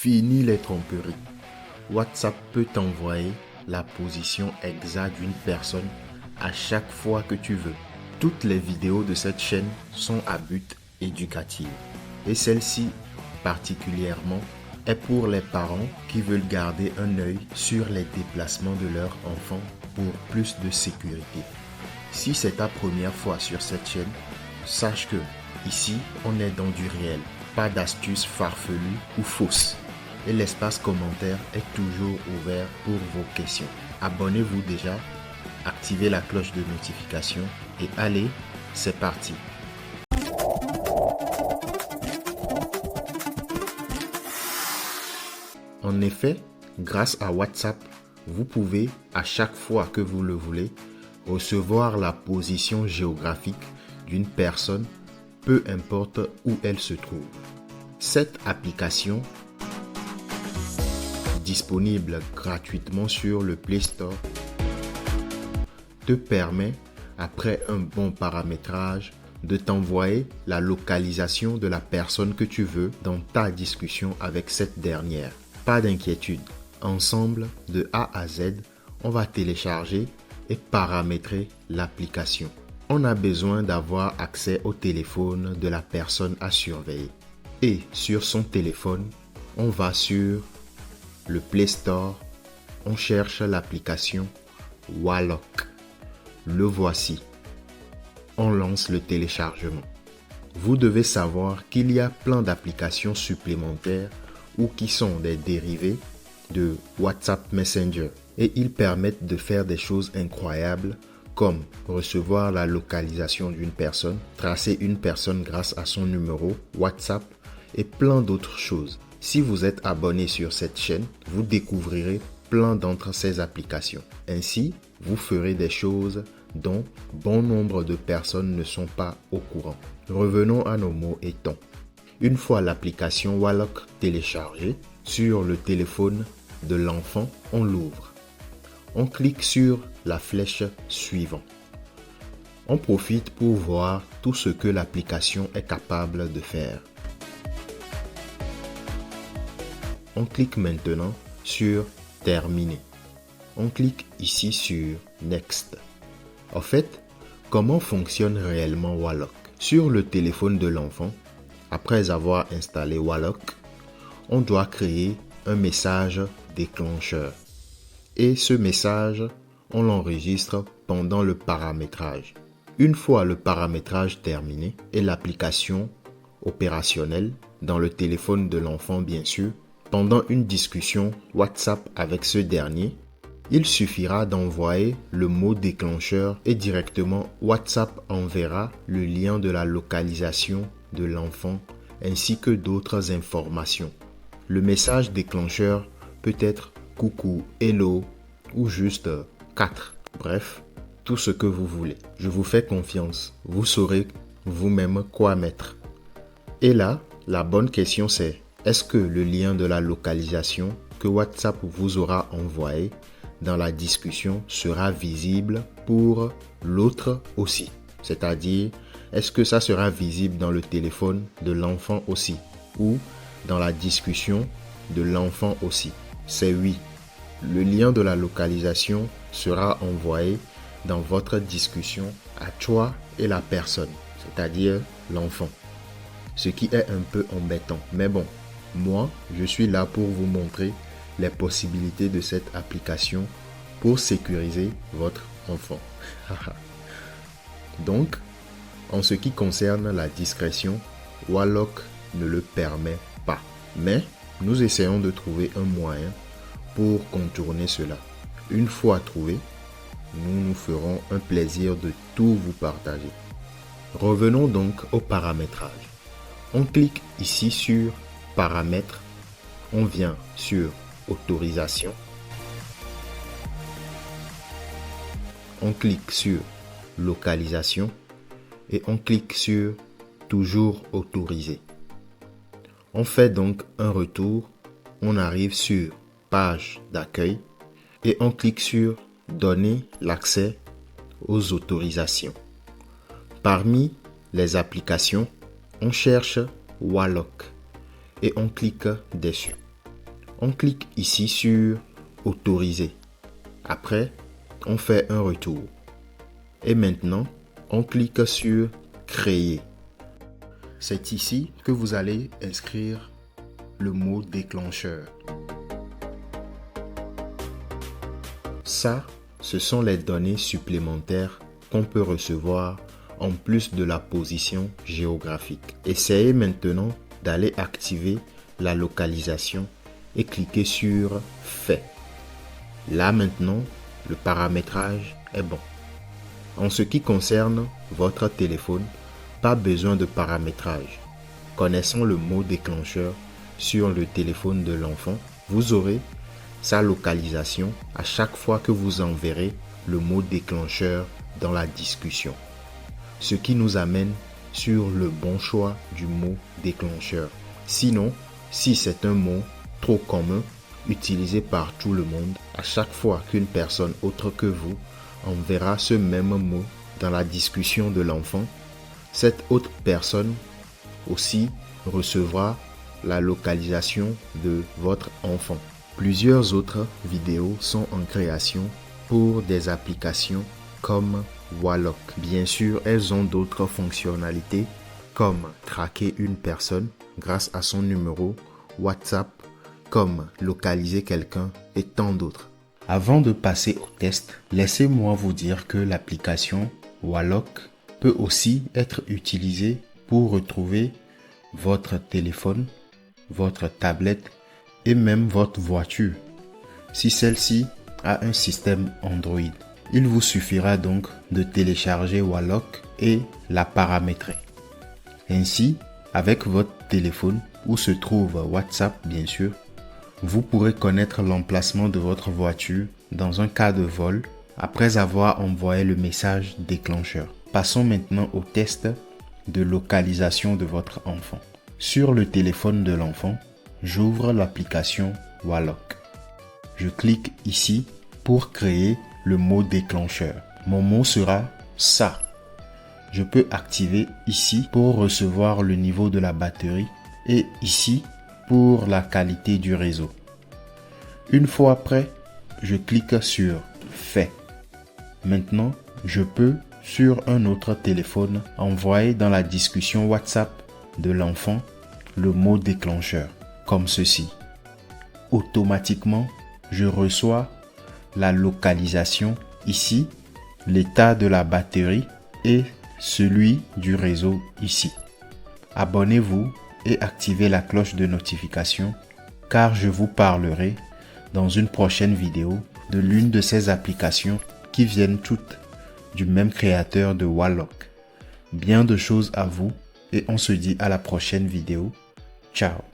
Fini les tromperies. WhatsApp peut t'envoyer la position exacte d'une personne à chaque fois que tu veux. Toutes les vidéos de cette chaîne sont à but éducatif. Et celle-ci, particulièrement, est pour les parents qui veulent garder un œil sur les déplacements de leur enfant pour plus de sécurité. Si c'est ta première fois sur cette chaîne, sache que ici, on est dans du réel, pas d'astuces farfelues ou fausses. Et l'espace commentaire est toujours ouvert pour vos questions. Abonnez-vous déjà, activez la cloche de notification et allez, c'est parti. En effet, grâce à WhatsApp, vous pouvez, à chaque fois que vous le voulez, recevoir la position géographique d'une personne, peu importe où elle se trouve. Cette application, disponible gratuitement sur le Play Store, te permet, après un bon paramétrage, de t'envoyer la localisation de la personne que tu veux dans ta discussion avec cette dernière. Pas d'inquiétude, ensemble, de A à Z, on va télécharger et paramétrer l'application. On a besoin d'avoir accès au téléphone de la personne à surveiller. Et sur son téléphone, on va sur le Play Store, on cherche l'application Walloc. Le voici. On lance le téléchargement. Vous devez savoir qu'il y a plein d'applications supplémentaires ou qui sont des dérivés de WhatsApp Messenger et ils permettent de faire des choses incroyables comme recevoir la localisation d'une personne, tracer une personne grâce à son numéro WhatsApp et plein d'autres choses. Si vous êtes abonné sur cette chaîne, vous découvrirez plein d'entre ces applications. Ainsi, vous ferez des choses dont bon nombre de personnes ne sont pas au courant. Revenons à nos mots et tons. Une fois l'application Walloc téléchargée, sur le téléphone de l'enfant, on l'ouvre. On clique sur la flèche suivante. On profite pour voir tout ce que l'application est capable de faire. On clique maintenant sur Terminer. On clique ici sur Next. En fait, comment fonctionne réellement Walloc? Sur le téléphone de l'enfant, après avoir installé Walloc, on doit créer un message déclencheur. Et ce message, on l'enregistre pendant le paramétrage. Une fois le paramétrage terminé et l'application opérationnelle dans le téléphone de l'enfant bien sûr, pendant une discussion WhatsApp avec ce dernier, il suffira d'envoyer le mot déclencheur et directement WhatsApp enverra le lien de la localisation de l'enfant ainsi que d'autres informations. Le message déclencheur peut être coucou, hello ou juste 4. Bref, tout ce que vous voulez. Je vous fais confiance. Vous saurez vous-même quoi mettre. Et là, la bonne question c'est, est-ce que le lien de la localisation que WhatsApp vous aura envoyé dans la discussion sera visible pour l'autre aussi? C'est-à-dire, est-ce que ça sera visible dans le téléphone de l'enfant aussi ou dans la discussion de l'enfant aussi? C'est oui. Le lien de la localisation sera envoyé dans votre discussion à toi et la personne, c'est-à-dire l'enfant. Ce qui est un peu embêtant, mais bon. Moi, je suis là pour vous montrer les possibilités de cette application pour sécuriser votre enfant. Donc, en ce qui concerne la discrétion, Walloc ne le permet pas. Mais, nous essayons de trouver un moyen pour contourner cela. Une fois trouvé, nous nous ferons un plaisir de tout vous partager. Revenons donc au paramétrage. On clique ici sur Paramètres, on vient sur Autorisation, on clique sur Localisation et on clique sur Toujours autorisé. On fait donc un retour, on arrive sur Page d'accueil et on clique sur Donner l'accès aux autorisations. Parmi les applications, on cherche Walloc et on clique dessus. On clique ici sur Autoriser. Après, on fait un retour. Et maintenant, on clique sur Créer. C'est ici que vous allez inscrire le mot déclencheur. Ça, ce sont les données supplémentaires qu'on peut recevoir en plus de la position géographique. Essayez maintenant d'aller activer la localisation et cliquez sur Fait. Là maintenant, le paramétrage est bon. En ce qui concerne votre téléphone, pas besoin de paramétrage. Connaissant le mot déclencheur sur le téléphone de l'enfant, vous aurez sa localisation à chaque fois que vous enverrez le mot déclencheur dans la discussion. Ce qui nous amène sur le bon choix du mot déclencheur. Sinon, si c'est un mot trop commun, utilisé par tout le monde, à chaque fois qu'une personne autre que vous enverra ce même mot dans la discussion de l'enfant, cette autre personne aussi recevra la localisation de votre enfant. Plusieurs autres vidéos sont en création pour des applications comme Walloc. Bien sûr, elles ont d'autres fonctionnalités comme traquer une personne grâce à son numéro WhatsApp, comme localiser quelqu'un et tant d'autres. Avant de passer au test, laissez-moi vous dire que l'application Walloc peut aussi être utilisée pour retrouver votre téléphone, votre tablette et même votre voiture, si celle-ci a un système Android. Il vous suffira donc de télécharger Walloc et la paramétrer. Ainsi, avec votre téléphone où se trouve WhatsApp bien sûr, vous pourrez connaître l'emplacement de votre voiture dans un cas de vol après avoir envoyé le message déclencheur. Passons maintenant au test de localisation de votre enfant. Sur le téléphone de l'enfant, j'ouvre l'application Walloc. Je clique ici pour créer le mot déclencheur. Mon mot sera ça. Je peux activer ici pour recevoir le niveau de la batterie et ici pour la qualité du réseau. Une fois prêt, je clique sur Fait. Maintenant, je peux sur un autre téléphone envoyer dans la discussion WhatsApp de l'enfant le mot déclencheur, comme ceci. Automatiquement, je reçois la localisation ici, l'état de la batterie et celui du réseau ici. Abonnez-vous et activez la cloche de notification car je vous parlerai dans une prochaine vidéo de l'une de ces applications qui viennent toutes du même créateur de Walloc. Bien de choses à vous et on se dit à la prochaine vidéo. Ciao.